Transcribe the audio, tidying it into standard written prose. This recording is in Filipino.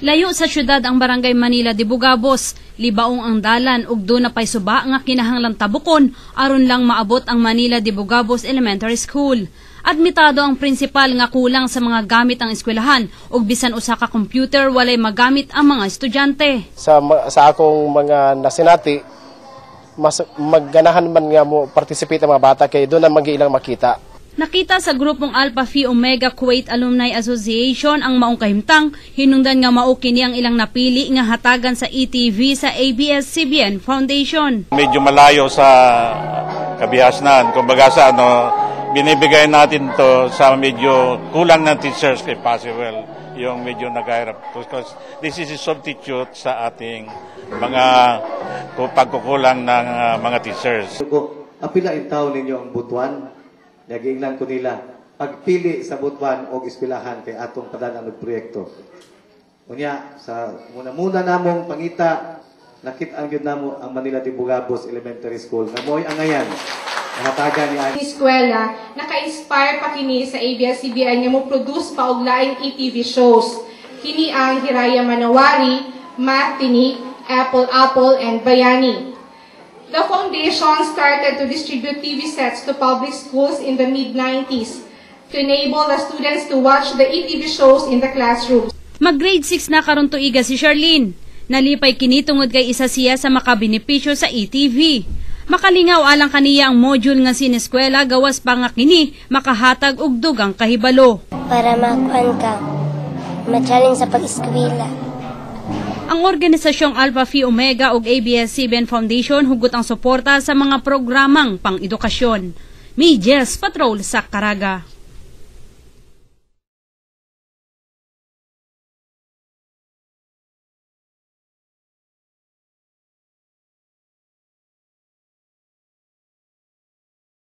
Layo sa syudad ang Barangay Manila de Bugabos, libaong ang dalan ug do na pay suba nga kinahanglang tabukon aron lang maabot ang Manila de Bugabos Elementary School. Admitado ang prinsipal nga kulang sa mga gamit ang eskwelahan ug bisan usa ka computer walay magamit ang mga estudyante. Sa akong mga nasinati, mas magganahan man nga mo participate ang mga bata kay doon na magiilang makita. Nakita sa grupong Alpha Phi Omega Kuwait Alumni Association ang maong kahimtang, hinungdan nga mao kini ang ilang napili nga hatagan sa ETV sa ABS-CBN Foundation. Medyo malayo sa kabihasnan, kumbaga sa binibigay natin to sa medyo kulang ng teachers kay possible, yung medyo naghahirap. Because this is a substitute sa ating mga pagkukulang ng mga teachers. Apila in taon ninyo ang butuan? Nagingnan ko nila, pagpili sa butuan o eskwelahan kay atong padalang nagproyekto. Unya, sa muna namong pangita, nakita ang yun namo ang Manila de Bugabos Elementary School. Namoy ang ngayon, nahatagan ni Ani. Eskwela, naka-inspire pa kini sa ABS-CBN nga mo produce pa og laing ETV shows. Kini ang Hiraya Manawari, Matini, Apple, and Bayani. The foundation started to distribute TV sets to public schools in the mid-90s to enable the students to watch the ETV shows in the classrooms. Mag-grade 6 na karon tuiga si Charlene. Nalipay kini tungod kay isa siya sa makabenepisyo sa ETV. Makalingaw alang kaniya ang module nga sineskwela gawas pa nga kini makahatag og dugang kahibalo. Para makuan ka, ma-challenge sa pag-eskwela. Ang organisasyong Alpha Phi Omega ug ABS-CBN Foundation hugot ang suporta sa mga programang pang-edukasyon. May Jess Patrol sa Caraga.